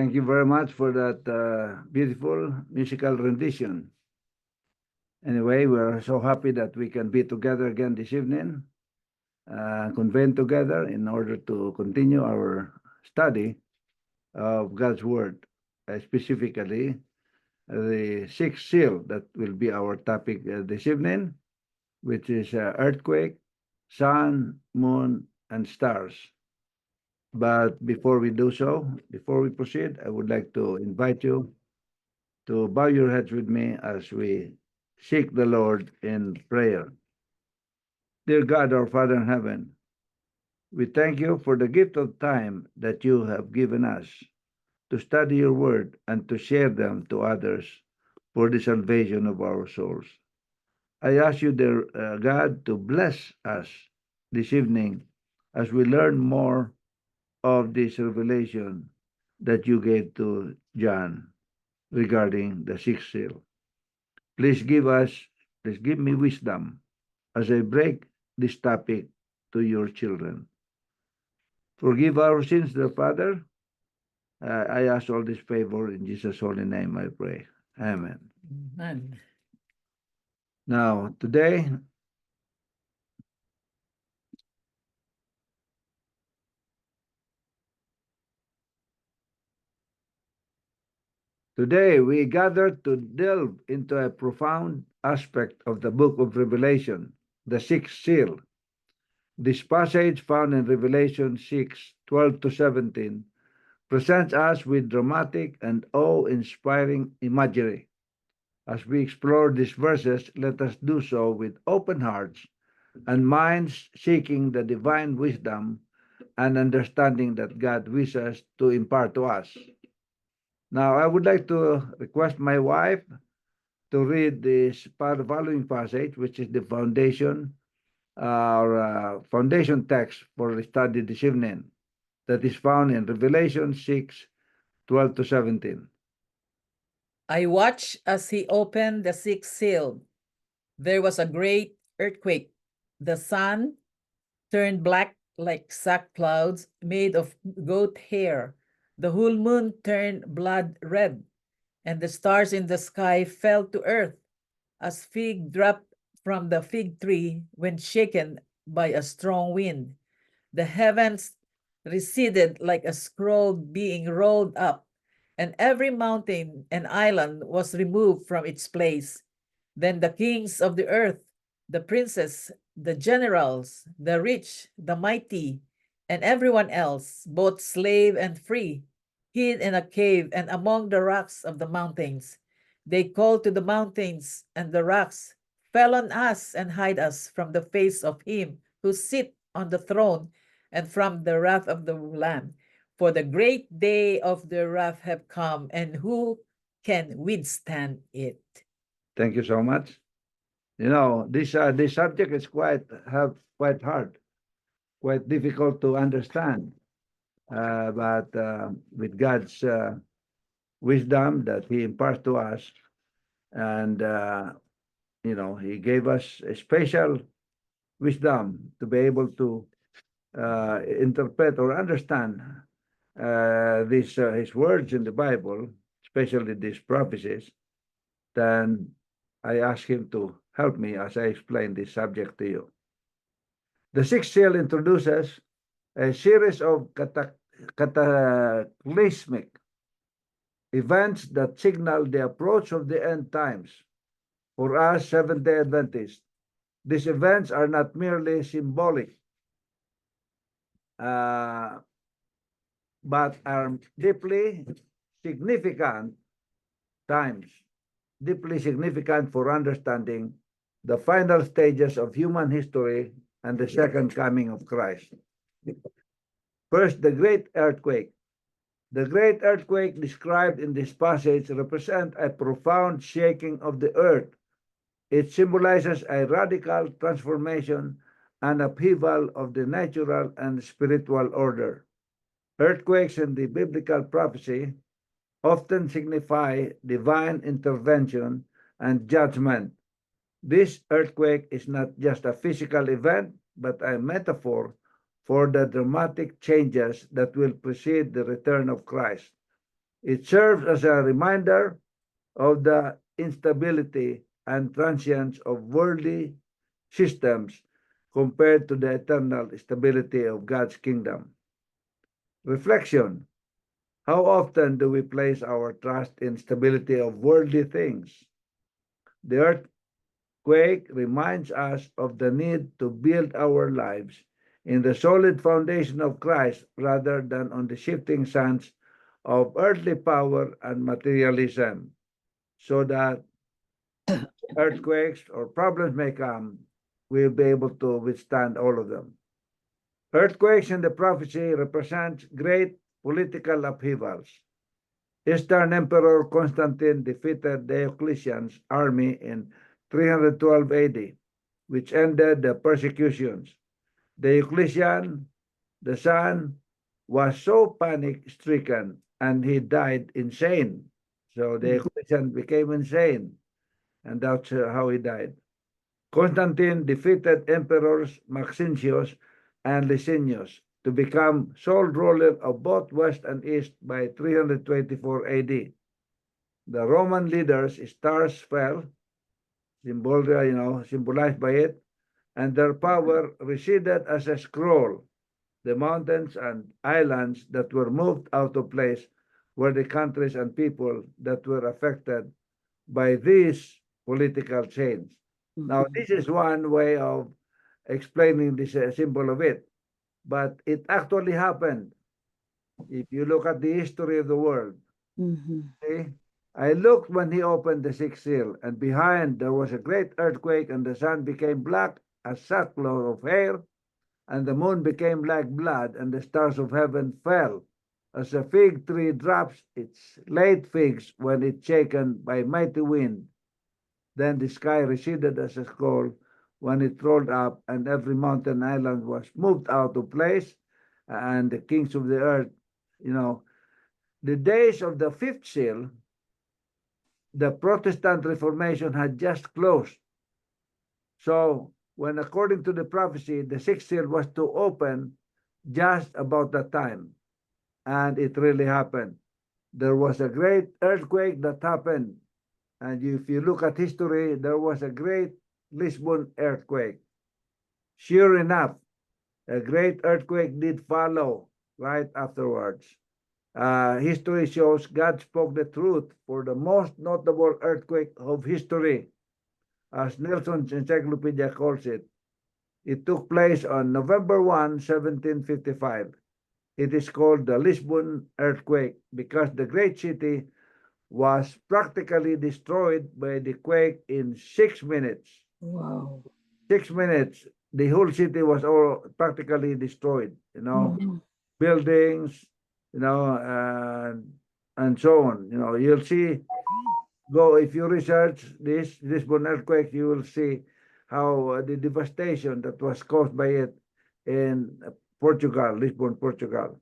Thank you very much for that beautiful musical rendition. Anyway, we're so happy that we can be together again this evening, convene together in order to continue our study of God's Word, specifically the sixth seal that will be our topic this evening, which is earthquake, sun, moon, and stars. But before we do so, before we proceed, I would like to invite you to bow your heads with me as we seek the Lord in prayer. Dear God, our Father in heaven, we thank you for the gift of time that you have given us to study your word and to share them to others for the salvation of our souls. I ask you, dear God, to bless us this evening as we learn more of this revelation that you gave to John regarding the sixth seal. Please give me wisdom as I break this topic to your children. Forgive our sins, dear Father. I ask all this favor in Jesus' holy name, I pray. Amen. Amen. Now, today, we gather to delve into a profound aspect of the book of Revelation, the sixth seal. This passage found in Revelation 6:12-17 presents us with dramatic and awe-inspiring imagery. As we explore these verses, let us do so with open hearts and minds seeking the divine wisdom and understanding that God wishes to impart to us. Now, I would like to request my wife to read this following passage, which is the foundation, our foundation text for the study this evening, that is found in Revelation 6:12-17. I watched as he opened the sixth seal. There was a great earthquake. The sun turned black like sack clouds made of goat hair. The whole moon turned blood red, and the stars in the sky fell to earth as fig dropped from the fig tree when shaken by a strong wind. The heavens receded like a scroll being rolled up, and every mountain and island was removed from its place. Then the kings of the earth, the princes, the generals, the rich, the mighty, and everyone else, both slave and free, hid in a cave and among the rocks of the mountains. They called to the mountains and the rocks, "Fell on us and hide us from the face of him who sit on the throne and from the wrath of the Lamb. For the great day of the wrath have come, and who can withstand it?" Thank you so much. You know, this subject is quite hard, quite difficult to understand. But with God's wisdom that He imparts to us, and He gave us a special wisdom to be able to interpret or understand His words in the Bible, especially these prophecies. Then I ask Him to help me as I explain this subject to you. The sixth seal introduces a series of cataclysmic events that signal the approach of the end times. For us Seventh-day Adventists, these events are not merely symbolic, but are deeply significant times, deeply significant for understanding the final stages of human history and the second coming of Christ. First, the great earthquake. The great earthquake described in this passage represents a profound shaking of the earth. It symbolizes a radical transformation and upheaval of the natural and spiritual order. Earthquakes in the biblical prophecy often signify divine intervention and judgment. This earthquake is not just a physical event, but a metaphor for the dramatic changes that will precede the return of Christ. It serves as a reminder of the instability and transience of worldly systems compared to the eternal stability of God's kingdom. Reflection. How often do we place our trust in stability of worldly things? The earthquake reminds us of the need to build our lives in the solid foundation of Christ rather than on the shifting sands of earthly power and materialism, so that earthquakes or problems may come, we'll be able to withstand all of them. Earthquakes in the prophecy represent great political upheavals. Eastern Emperor Constantine defeated Diocletian's army in 312 AD, which ended the persecutions. Diocletian, the son, was so panic-stricken and he died insane. So Diocletian became insane, and that's how he died. Constantine defeated emperors Maxentius and Licinius to become sole ruler of both West and East by 324 AD. The Roman leaders' stars fell, symbolized by it, and their power receded as a scroll. The mountains and islands that were moved out of place were the countries and people that were affected by these political change. Now, this is one way of explaining this symbol of it, but it actually happened. If you look at the history of the world, see, I looked when he opened the sixth seal, and behind there was a great earthquake, and the sun became black as sackcloth of hair, and the moon became like blood, and the stars of heaven fell, as a fig tree drops its late figs when it's shaken by mighty wind. Then the sky receded as a scroll when it rolled up, and every mountain island was moved out of place, and the kings of the earth, the days of the fifth seal, the Protestant Reformation had just closed. So when, according to the prophecy, the sixth seal was to open just about that time, and it really happened. There was a great earthquake that happened, and if you look at history, there was a great Lisbon earthquake. Sure enough, a great earthquake did follow right afterwards. History shows God spoke the truth for the most notable earthquake of history, as Nelson's encyclopedia calls it. It took place on November 1, 1755. It is called the Lisbon earthquake because the great city was practically destroyed by the quake in 6 minutes. Wow. 6 minutes, the whole city was all practically destroyed, buildings, and so on. You'll see, if you research this Lisbon earthquake, you will see how the devastation that was caused by it in Portugal, Lisbon, Portugal.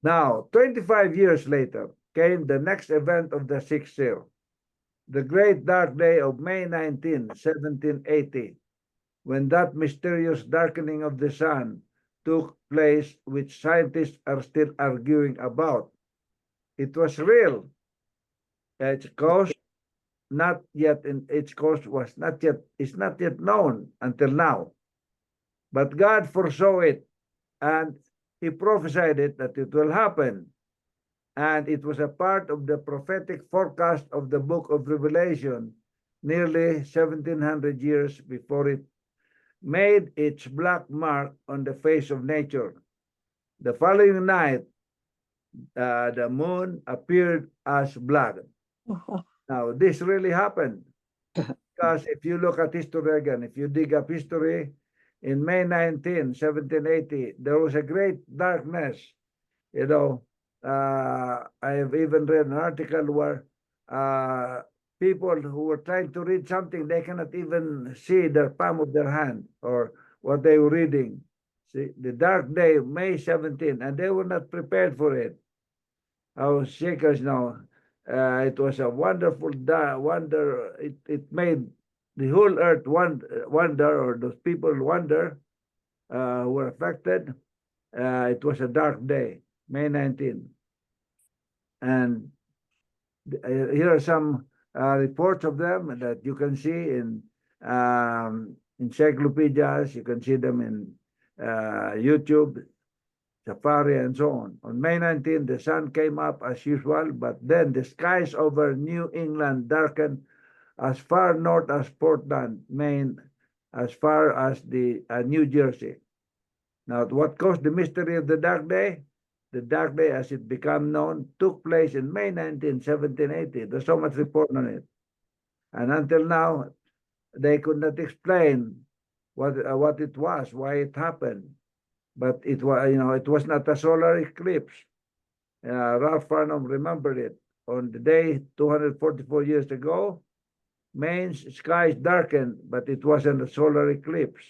Now, 25 years later, came the next event of the sixth seal, the great dark day of May 19, 1780, when that mysterious darkening of the sun took place, which scientists are still arguing about. It was real. Its cause is not yet known until now. But God foresaw it, and he prophesied it that it will happen. And it was a part of the prophetic forecast of the book of Revelation, nearly 1700 years before it made its black mark on the face of nature. The following night, the moon appeared as blood. Now, this really happened. Because if you look at history again, if you dig up history, in May 19, 1780, there was a great darkness. I have even read an article where people who were trying to read something, they cannot even see the palm of their hand or what they were reading. See, the dark day, May 17, and they were not prepared for it. Our Shakers now, it was a wonderful wonder. It made the whole earth wonder, or those people wonder who were affected. It was a dark day, May 19. And here are some reports of them that you can see in encyclopedias. You can see them in YouTube, Safari, and so on. On May 19, the sun came up as usual, but then the skies over New England darkened as far north as Portland, Maine, as far as the New Jersey. Now, what caused the mystery of the dark day? The dark day, as it became known, took place in May 19, 1780. There's so much report on it. And until now, they could not explain what it was, why it happened. But it was, it was not a solar eclipse. Ralph Farnham remembered it. On the day 244 years ago, Maine's skies darkened, but it wasn't a solar eclipse.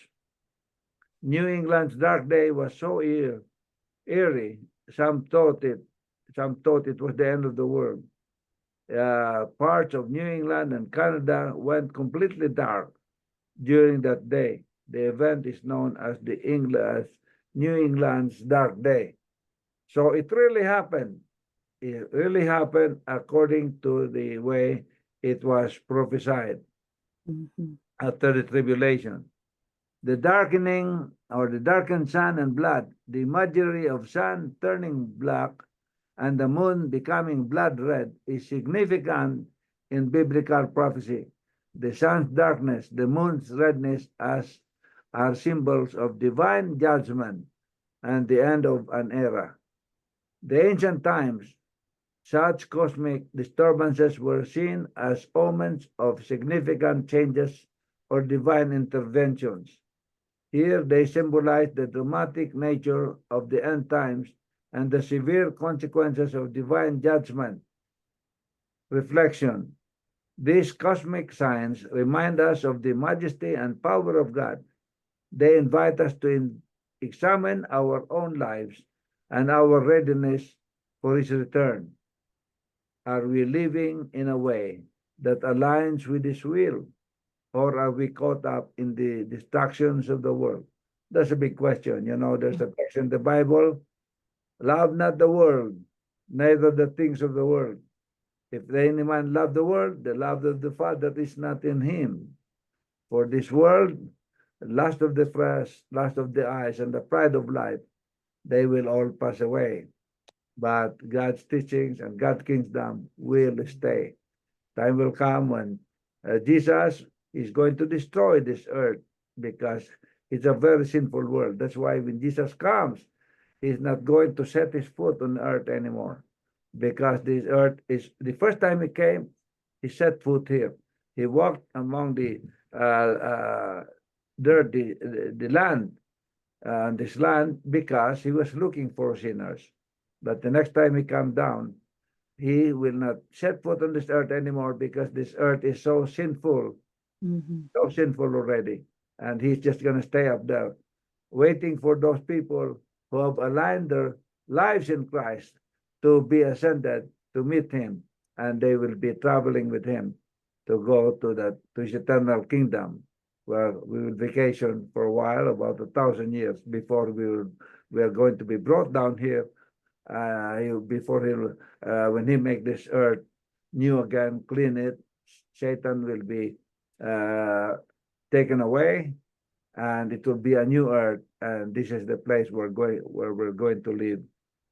New England's dark day was so eerie. Some thought it was the end of the world. Parts of New England and Canada went completely dark during that day. The event is known as New England's Dark Day. So it really happened. It really happened according to the way it was prophesied after the tribulation. The darkening or the darkened sun and blood, the imagery of sun turning black and the moon becoming blood red is significant in biblical prophecy. The sun's darkness, the moon's redness are symbols of divine judgment and the end of an era. The ancient times, such cosmic disturbances were seen as omens of significant changes or divine interventions. Here they symbolize the dramatic nature of the end times and the severe consequences of divine judgment. Reflection. These cosmic signs remind us of the majesty and power of God. They invite us to examine our own lives and our readiness for His return. Are we living in a way that aligns with His will, or are we caught up in the distractions of the world? That's a big question. There's a text in the Bible, love not the world, neither the things of the world. If any man love the world, the love of the Father is not in him. For this world, lust of the flesh, lust of the eyes, and the pride of life, they will all pass away. But God's teachings and God's kingdom will stay. Time will come when Jesus is going to destroy this earth because it's a very sinful world. That's why when Jesus comes, He's not going to set His foot on earth anymore, because this earth is, the first time He came, He set foot here. He walked among the dirt, the land, this land, because He was looking for sinners. But the next time He comes down, He will not set foot on this earth anymore, because this earth is so sinful, so sinful already. And He's just going to stay up there, waiting for those people who have aligned their lives in Christ to be ascended to meet Him, and they will be traveling with Him to go to His eternal kingdom, where we will vacation for a while, about 1,000 years, before we are going to be brought down here. When He make this earth new again, clean it, Satan will be taken away, and it will be a new earth, and this is the place where we're going to live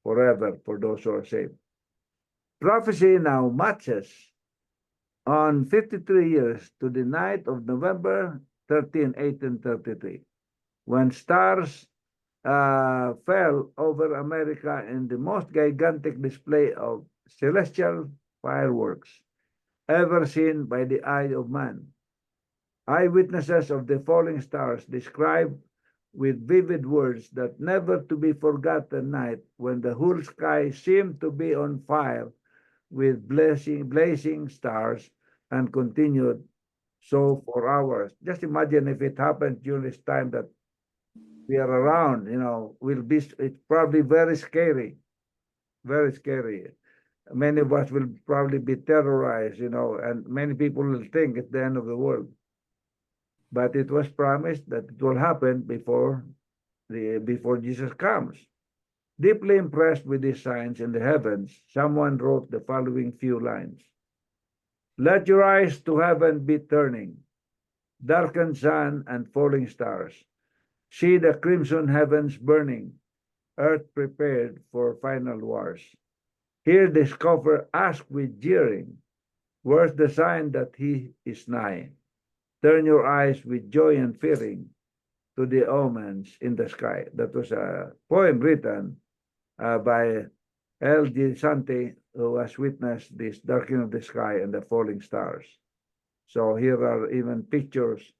forever for those who are saved. Prophecy now matches on 53 years to the night of November 13, 1833, when stars fell over America in the most gigantic display of celestial fireworks ever seen by the eye of man. Eyewitnesses of the falling stars describe with vivid words that never to be forgotten night when the whole sky seemed to be on fire with blazing stars, and continued so for hours. Just imagine if it happened during this time that we are around, it's probably very scary, very scary. Many of us will probably be terrorized, and many people will think it's the end of the world. But it was promised that it will happen before Jesus comes. Deeply impressed with these signs in the heavens, someone wrote the following few lines. Let your eyes to heaven be turning, darkened sun and falling stars. See the crimson heavens burning, earth prepared for final wars. Here the scoffer asked with jeering, where's the sign that he is nigh? Turn your eyes with joy and fearing to the omens in the sky. That was a poem written by L.G. Sante, who has witnessed this darkening of the sky and the falling stars. So here are even pictures,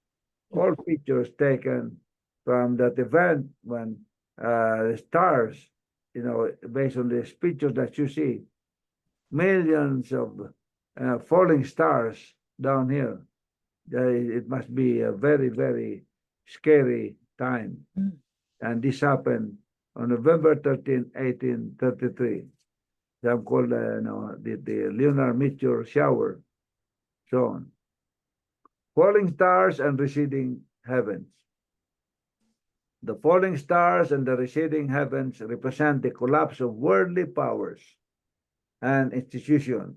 all pictures taken from that event when the stars, based on these pictures that you see, millions of falling stars down here. It must be a very, very scary time. And this happened on November 13, 1833. They called the lunar meteor shower. So on. Falling stars and receding heavens. The falling stars and the receding heavens represent the collapse of worldly powers and institutions.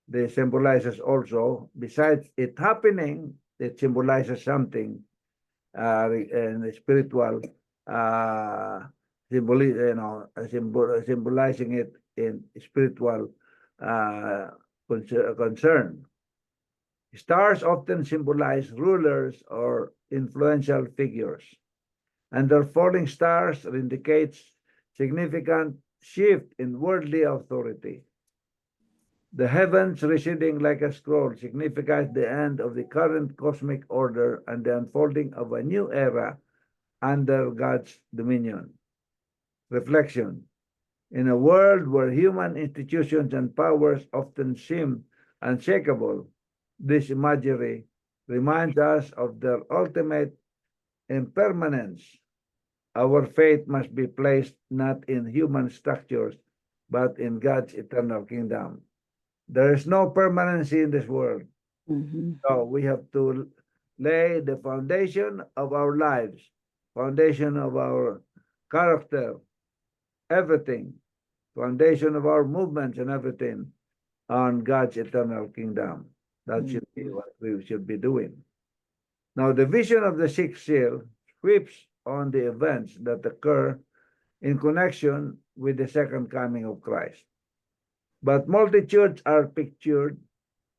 They symbolizes also, besides it happening, it symbolizes something in the spiritual, symbolizing it in spiritual concern. Stars often symbolize rulers or influential figures, and their falling stars indicates significant shift in worldly authority. The heavens receding like a scroll signifies the end of the current cosmic order and the unfolding of a new era under God's dominion. Reflection. In a world where human institutions and powers often seem unshakable, this imagery reminds us of their ultimate impermanence. Our faith must be placed not in human structures, but in God's eternal kingdom. There is no permanency in this world. So we have to lay the foundation of our lives, foundation of our character, everything, foundation of our movements and everything on God's eternal kingdom. That should be what we should be doing. Now, the vision of the sixth seal sweeps on the events that occur in connection with the second coming of Christ. But multitudes are pictured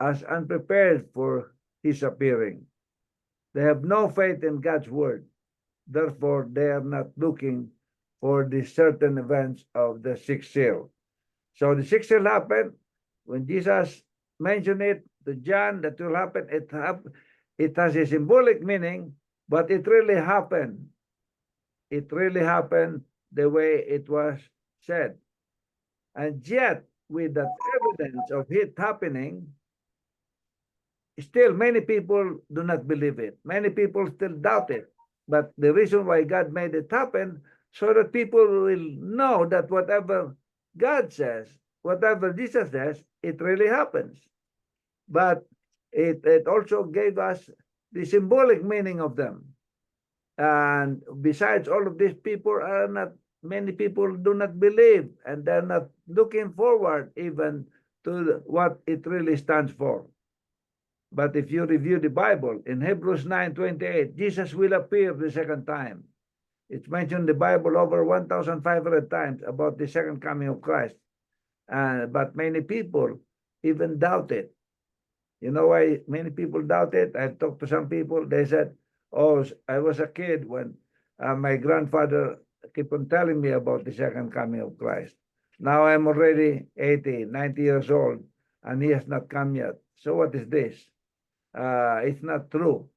as unprepared for his appearing. They have no faith in God's word. Therefore, they are not looking for the certain events of the sixth seal. So the sixth seal happened when Jesus mentioned it to John that will happen. It has a symbolic meaning, but it really happened. It really happened the way it was said. And yet, with that evidence of it happening, still many people do not believe it. Many people still doubt it. But the reason why God made it happen, so that people will know that whatever God says, whatever Jesus says, it really happens. But it also gave us the symbolic meaning of them. And besides, all of these people are not, many people do not believe, and they're not looking forward even to what it really stands for. But if you review the Bible, in Hebrews 9:28, Jesus will appear the second time. It's mentioned in the Bible over 1,500 times about the second coming of Christ. But many people even doubt it. You know why many people doubt it? I've talked to some people. They said, oh, I was a kid when my grandfather kept on telling me about the second coming of Christ. Now I'm already 80, 90 years old, and he has not come yet. So what is this? It's not true.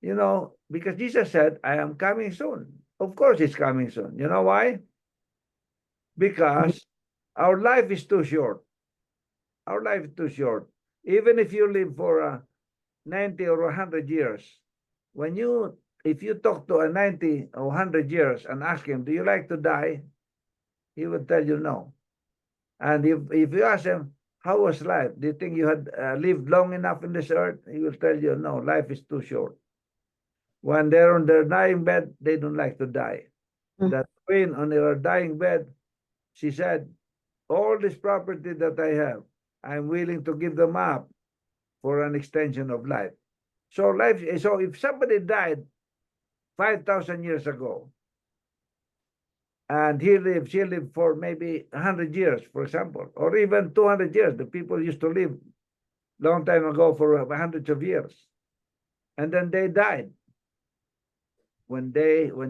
You know, because Jesus said, I am coming soon. Of course he's coming soon. You know why? Because our life is too short. Our life is too short. Even if you live for 90 or 100 years, if you talk to a 90 or 100 years and ask him, do you like to die? He will tell you no. And if you ask him, how was life? Do you think you had lived long enough in this earth? He will tell you, no, life is too short. When they're on their dying bed, they don't like to die. That's Queen on her dying bed, she said, all this property that I have, I'm willing to give them up for an extension of life. So so if somebody died 5,000 years ago, and she lived for maybe 100 years, for example, or even 200 years. The people used to live long time ago for hundreds of years. And then they died. When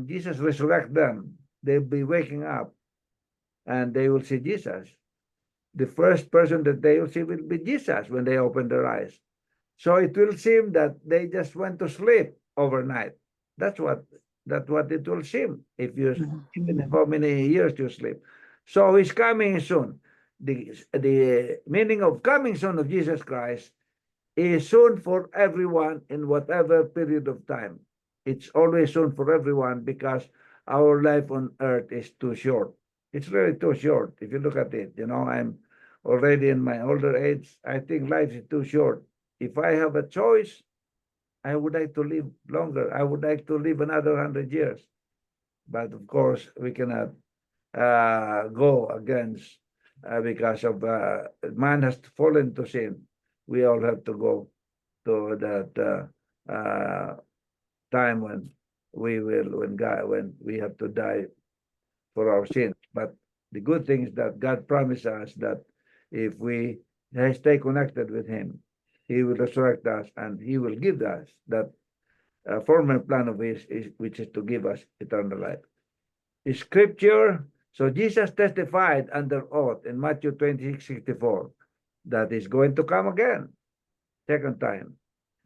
Jesus resurrect them, they'll be waking up and they will see Jesus. The first person that they will see will be Jesus when they open their eyes. So it will seem that they just went to sleep overnight. That's what it will seem if you even how many years you sleep. So he's coming soon. The meaning of coming soon of Jesus Christ is soon for everyone in whatever period of time. It's always soon for everyone because our life on earth is too short. It's really too short. If you look at it, I'm already in my older age. I think life is too short. If I have a choice, I would like to live longer. I would like to live another 100 years. But of course, we cannot go against because of man has fallen to sin. We all have to go to that time when when we have to die for our sins. But the good thing is that God promised us that if we stay connected with Him, He will resurrect us and He will give us that former plan of His, which is to give us eternal life. Scripture, so Jesus testified under oath in Matthew 26:64 that He's going to come again, second time.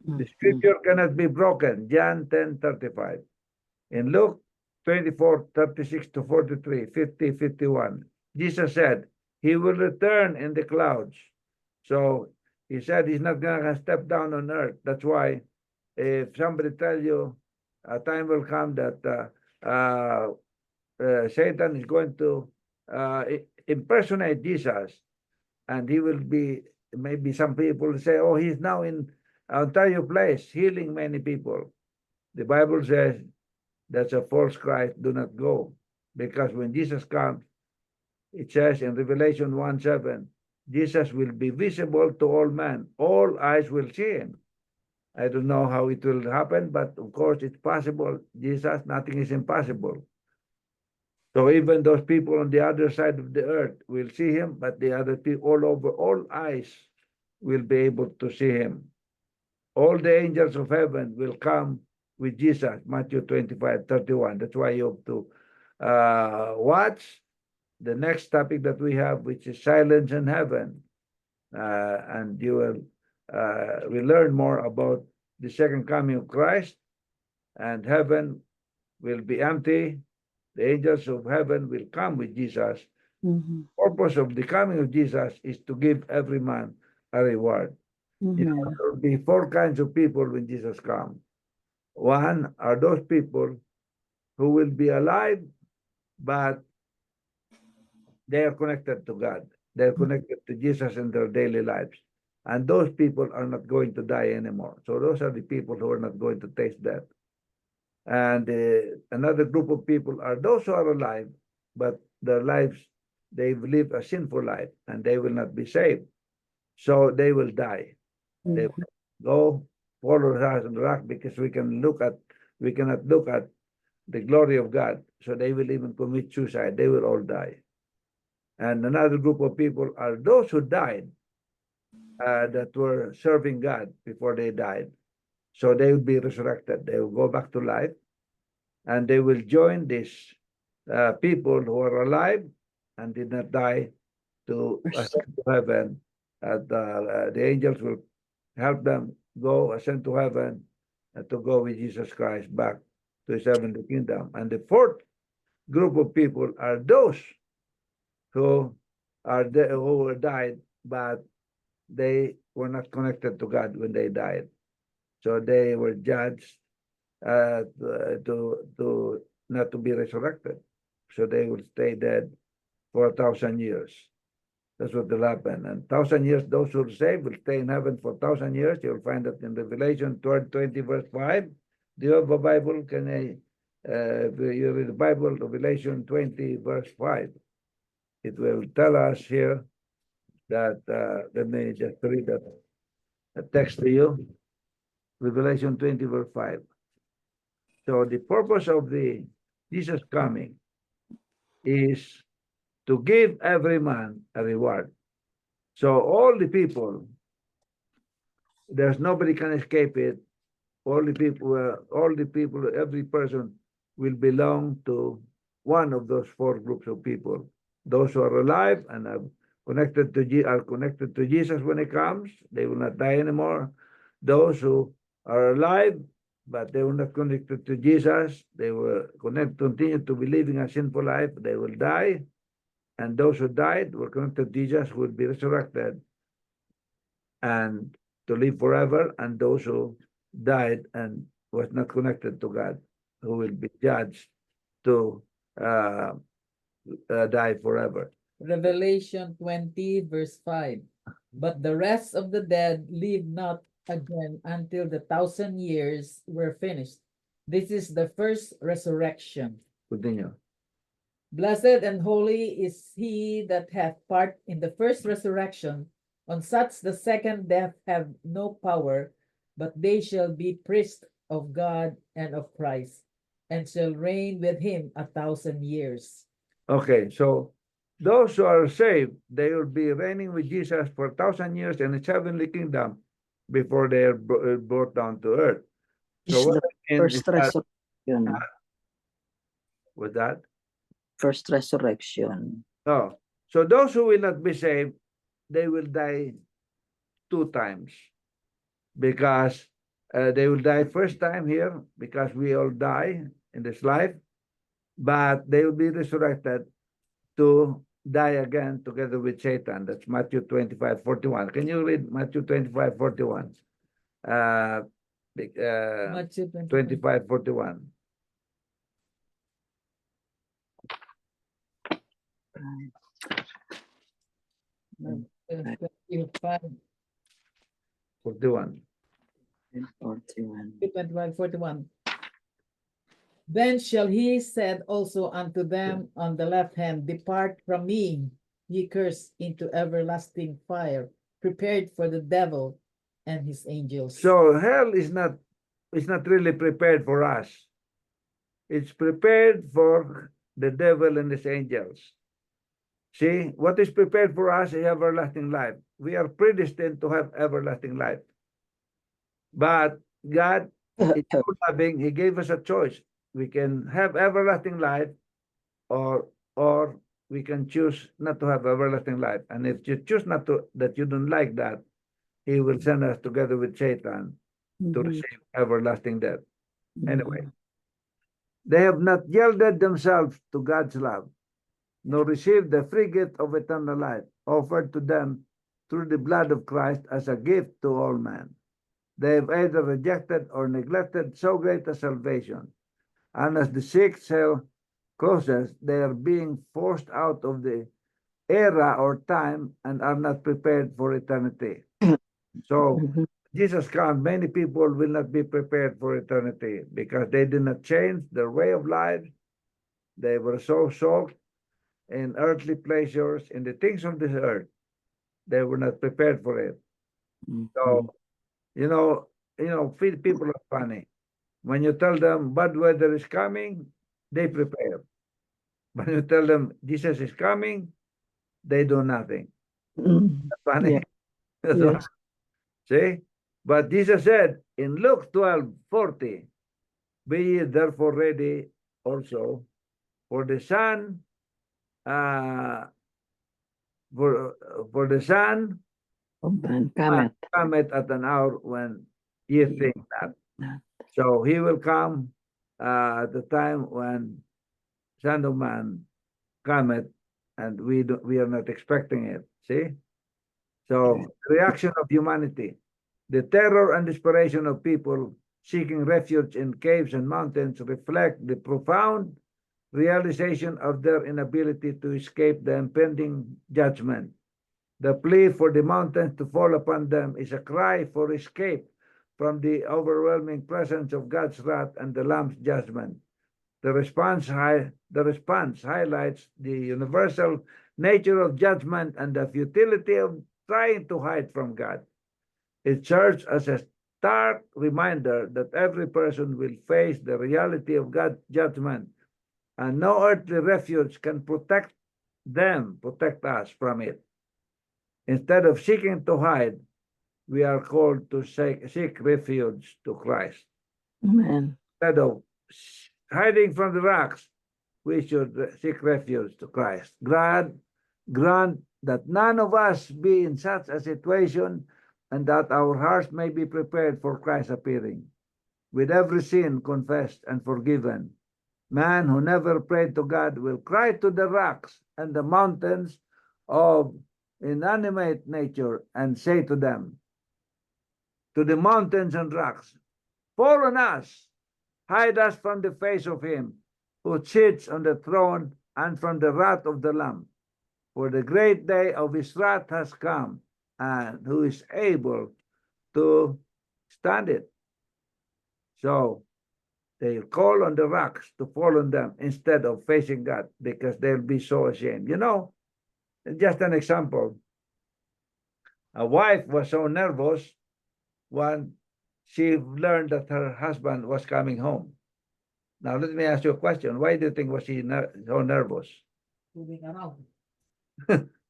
The scripture cannot be broken, John 10:35. In Luke 24:36-43, 50, 51, Jesus said, He will return in the clouds. So He said He's not going to step down on earth. That's why if somebody tells you a time will come that Satan is going to impersonate Jesus, and he will be, maybe some people say, oh, he's now in Ontario Place healing many people. The Bible says that's a false Christ. Do not go, because when Jesus comes, it says in Revelation 1:7, Jesus will be visible to all men. All eyes will see Him. I don't know how it will happen, but of course it's possible. Jesus, nothing is impossible. So even those people on the other side of the earth will see Him, but the other people all over, all eyes will be able to see Him. All the angels of heaven will come with Jesus, Matthew 25:31. That's why you have to watch the next topic that we have, which is silence in heaven. And you will learn more about the second coming of Christ, and heaven will be empty. The angels of heaven will come with Jesus. The purpose of the coming of Jesus is to give every man a reward. There will be four kinds of people when Jesus comes. One are those people who will be alive, but they are connected to God. They're connected to Jesus in their daily lives. And those people are not going to die anymore. So those are the people who are not going to taste death. And another group of people are those who are alive, but their lives, they've lived a sinful life and they will not be saved. So they will die. They will go follow us on the rock, because we cannot look at the glory of God. So they will even commit suicide. They will all die. And another group of people are those who died that were serving God before they died. So they will be resurrected. They will go back to life, and they will join these people who are alive and did not die to ascend to heaven. The angels will help them go ascend to heaven and to go with Jesus Christ back to His heavenly kingdom. And the fourth group of people are those who who died, but they were not connected to God when they died. So they were judged to not to be resurrected. So they will stay dead for 1,000 years. That's what will happen. And 1,000 years, those who are saved will stay in heaven for 1,000 years. You'll find that in Revelation 20, verse 5. Do you have a Bible? Can I if you read the Bible, Revelation 20, verse 5, it will tell us here that, let me just read that text to you. Revelation 20, verse 5. So the purpose of the Jesus coming is to give every man a reward. So all the people, there's nobody can escape it. All the people, every person will belong to one of those four groups of people. Those who are alive and are connected to Jesus when he comes, they will not die anymore. Those who are alive, but they were not connected to Jesus, they will continue to be living a sinful life, they will die. And those who died were connected to Jesus will be resurrected and to live forever. And those who died and was not connected to God, who will be judged to die forever. Revelation 20, verse 5. But the rest of the dead live not again until the 1,000 years were finished. This is the first resurrection. Continue. Blessed and holy is he that hath part in the first resurrection. On such the second death have no power, but they shall be priests of God and of Christ, and shall reign with him 1,000 years. Okay, so those who are saved, they will be reigning with Jesus for 1,000 years in the heavenly kingdom before they are brought down to earth. Is So what the I mean first is that, resurrection. with that, First resurrection. no. So those who will not be saved, they will die 2 times because they will die first time here because we all die in this life, but they will be resurrected to die again together with Satan. That's Matthew 25:41. Can you read Matthew 25:41? Matthew 25:41. Mm. 25, 41. 41. 25, 41. Then shall he said also unto them on the left hand, Depart from me, ye cursed, into everlasting fire, prepared for the devil and his angels. So hell is not really prepared for us. It's prepared for the devil and his angels. See, what is prepared for us is everlasting life. We are predestined to have everlasting life. But God is so loving, he gave us a choice. We can have everlasting life or we can choose not to have everlasting life. And if you choose not to, that you don't like that, he will send us together with Satan to receive everlasting death. Anyway, they have not yielded themselves to God's love, nor received the free gift of eternal life offered to them through the blood of Christ as a gift to all men. They have either rejected or neglected so great a salvation. And as the sixth seal closes, they are being forced out of the era or time and are not prepared for eternity. So Jesus comes, many people will not be prepared for eternity because they did not change their way of life. They were so soaked in earthly pleasures, in the things of this earth. They were not prepared for it. So, people are funny. When you tell them bad weather is coming, they prepare. When you tell them Jesus is coming, they do nothing. That's funny. Yeah. Yes. See? But Jesus said in Luke 12:40, be ye therefore ready also, for the Son, for the Son cometh at an hour when ye think not. So he will come at the time when Son of Man cometh, and we are not expecting it. See? So reaction of humanity, the terror and desperation of people seeking refuge in caves and mountains reflect the profound realization of their inability to escape the impending judgment. The plea for the mountains to fall upon them is a cry for escape from the overwhelming presence of God's wrath and the Lamb's judgment. The response highlights the universal nature of judgment and the futility of trying to hide from God. It serves as a stark reminder that every person will face the reality of God's judgment, and no earthly refuge can protect us from it. Instead of seeking to hide, we are called to seek refuge to Christ. Amen. Instead of hiding from the rocks, we should seek refuge to Christ. Grant that none of us be in such a situation, and that our hearts may be prepared for Christ's appearing, with every sin confessed and forgiven. Man who never prayed to God will cry to the rocks and the mountains of inanimate nature and say to them, to the mountains and rocks, fall on us, hide us from the face of him who sits on the throne and from the wrath of the Lamb. For the great day of his wrath has come, and who is able to stand it. So they call on the rocks to fall on them instead of facing God, because they'll be so ashamed. You know, just an example. A wife was so nervous when she learned that her husband was coming home. Now, let me ask you a question. Why do you think was she so nervous? Moving around.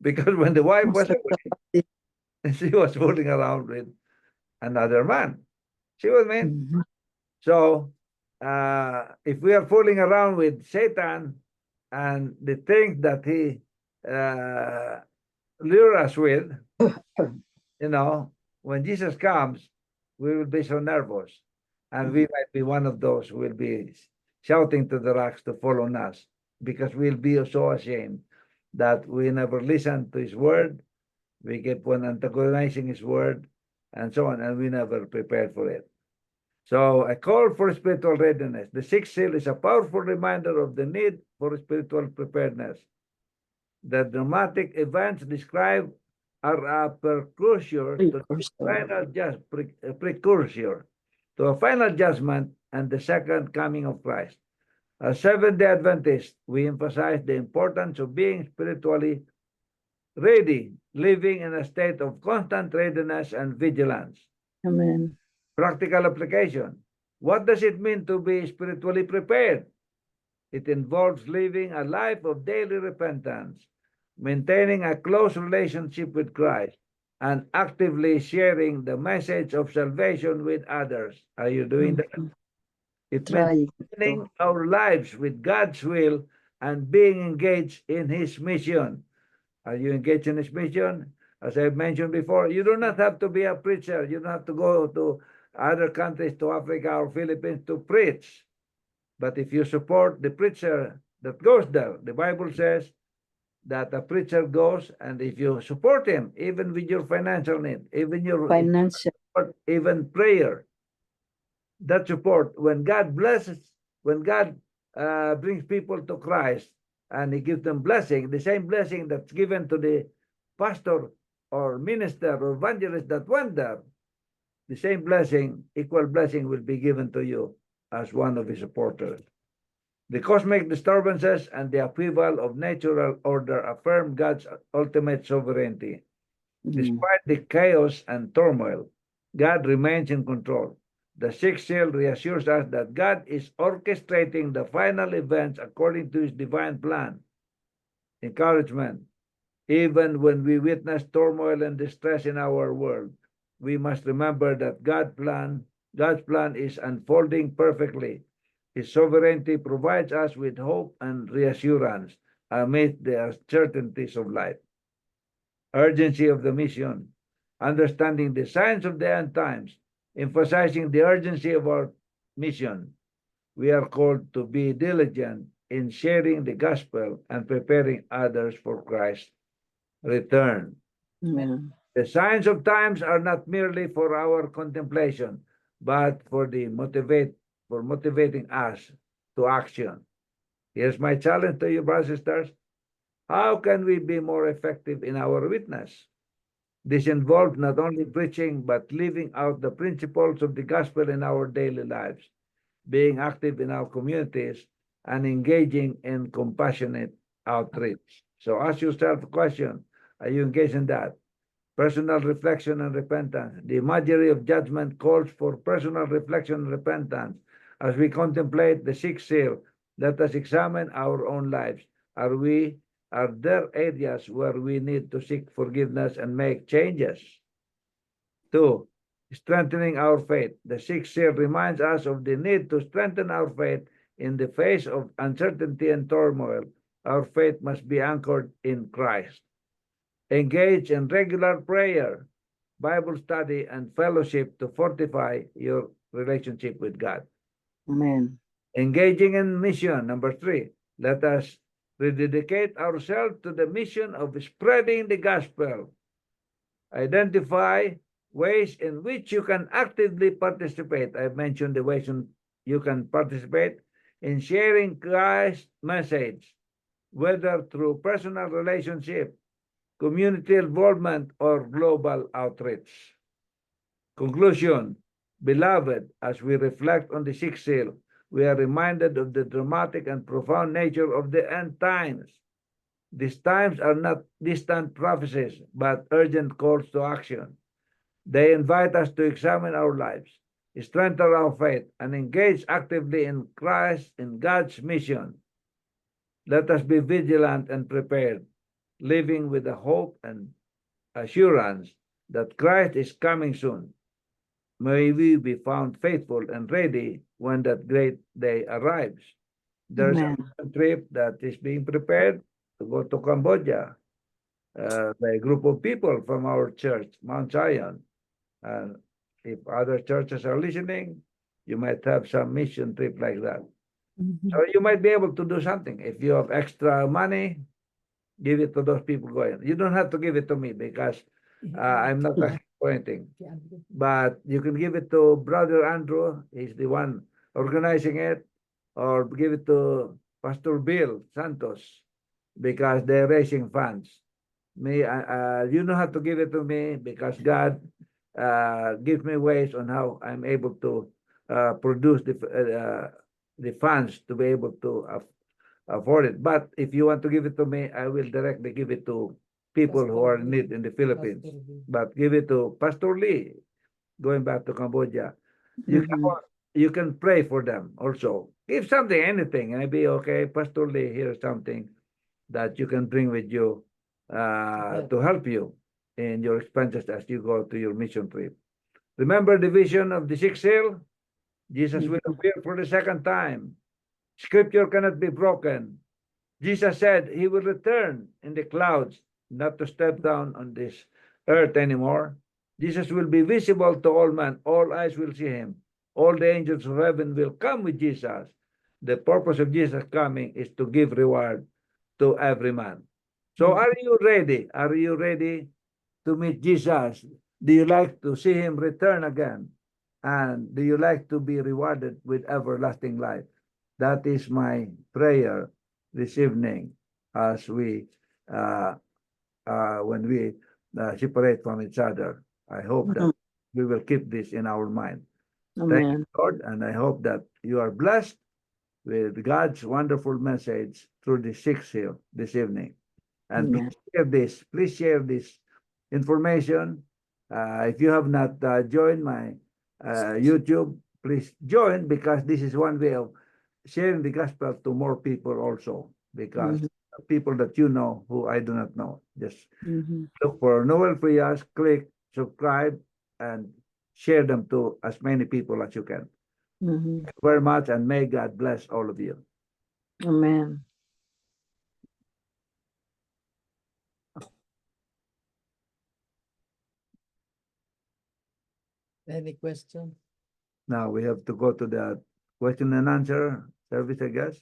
Because when the wife was Most of away, she was fooling around with another man. See what I mean? Mhm. So, if we are fooling around with Satan and the things that he lure us with, you know, when Jesus comes, we will be so nervous, and we might be one of those who will be shouting to the rocks to fall on us, because we'll be so ashamed that we never listened to his word. We keep on antagonizing his word, and so on, and we never prepared for it. So a call for spiritual readiness. The sixth seal is a powerful reminder of the need for spiritual preparedness. The dramatic events described are a precursor to a final judgment and the second coming of Christ. As Seventh-day Adventists, we emphasize the importance of being spiritually ready, living in a state of constant readiness and vigilance. Amen. Practical application. What does it mean to be spiritually prepared? It involves living a life of daily repentance, maintaining a close relationship with Christ, and actively sharing the message of salvation with others. Are you doing that? Mhm. It means Trying filling to. our lives with God's will and being engaged in his mission. Are you engaged in his mission? As I mentioned before, you do not have to be a preacher. You don't have to go to other countries, to Africa or Philippines, to preach. But if you support the preacher that goes there, the Bible says that a preacher goes, and if you support him, even with your financial need, even your Financial. even prayer, that support, when God blesses, when God brings people to Christ and he gives them blessing, the same blessing that's given to the pastor or minister or evangelist that went there, the same blessing, equal blessing, will be given to you as one of his supporters. The cosmic disturbances and the upheaval of natural order affirm God's ultimate sovereignty. Mhm. Despite the chaos and turmoil, God remains in control. The sixth seal reassures us that God is orchestrating the final events according to his divine plan. Encouragement. Even when we witness turmoil and distress in our world, we must remember that God's plan is unfolding perfectly. His sovereignty provides us with hope and reassurance amid the uncertainties of life. Urgency of the mission. Understanding the signs of the end times, emphasizing the urgency of our mission. We are called to be diligent in sharing the gospel and preparing others for Christ's return. Amen. The signs of times are not merely for our contemplation, but for motivating us to action. Here's my challenge to you, brothers and sisters. How can we be more effective in our witness? This involves not only preaching, but living out the principles of the gospel in our daily lives, being active in our communities, and engaging in compassionate outreach. So ask yourself the question, are you engaged in that? Personal reflection and repentance. The imagery of judgment calls for personal reflection and repentance. As we contemplate the sixth seal, let us examine our own lives. Are there areas where we need to seek forgiveness and make changes? 2. Strengthening our faith. The sixth seal reminds us of the need to strengthen our faith in the face of uncertainty and turmoil. Our faith must be anchored in Christ. Engage in regular prayer, Bible study, and fellowship to fortify your relationship with God. Amen. Engaging in mission. Number 3, let us rededicate ourselves to the mission of spreading the gospel. Identify ways in which you can actively participate. I mentioned the ways you can participate in sharing Christ's message, whether through personal relationship, community involvement, or global outreach. Conclusion. Beloved, as we reflect on the sixth seal, we are reminded of the dramatic and profound nature of the end times. These times are not distant prophecies, but urgent calls to action. They invite us to examine our lives, strengthen our faith, and engage actively in Christ, in God's mission. Let us be vigilant and prepared, living with the hope and assurance that Christ is coming soon. May we be found faithful and ready when that great day arrives. There's Amen. a trip that is being prepared to go to Cambodia by a group of people from our church, Mount Zion. And if other churches are listening, you might have some mission trip like that. Mhm. So you might be able to do something. If you have extra money, give it to those people going. You don't have to give it to me because I'm not pointing. But you can give it to Brother Andrew. He's the one organizing it. Or give it to Pastor Bill Santos because they're raising funds. You don't have to give it to me because God gives me ways on how I'm able to produce the funds to be able to afford it. But if you want to give it to me, I will directly give it to people who are in need in the Philippines. But give it to Pastor Lee, going back to Cambodia. You can pray for them also. Give something, anything. Maybe, okay, Pastor Lee, here's something that you can bring with you to help you in your expenses as you go to your mission trip. Remember the vision of the sixth seal? Jesus will appear for the second time. Scripture cannot be broken. Jesus said he will return in the clouds, not to step down on this earth anymore. Jesus will be visible to all men. All eyes will see him. All the angels of heaven will come with Jesus. The purpose of Jesus coming is to give reward to every man. So are you ready? Are you ready to meet Jesus? Do you like to see him return again? And do you like to be rewarded with everlasting life? That is my prayer this evening as we when we separate from each other. I hope that we will keep this in our mind. Thank you, Amen. Lord, and I hope that you are blessed with God's wonderful message through the sixth seal this evening. And Amen. please share this information. If you have not joined my YouTube, please join, because this is one way of sharing the gospel to more people also, because people that you know who I do not know. Just look for Noel Frias, click subscribe, and share them to as many people as you can. Thank you very much, and may God bless all of you. Amen. Any question? Now we have to go to the question and answer service, I guess.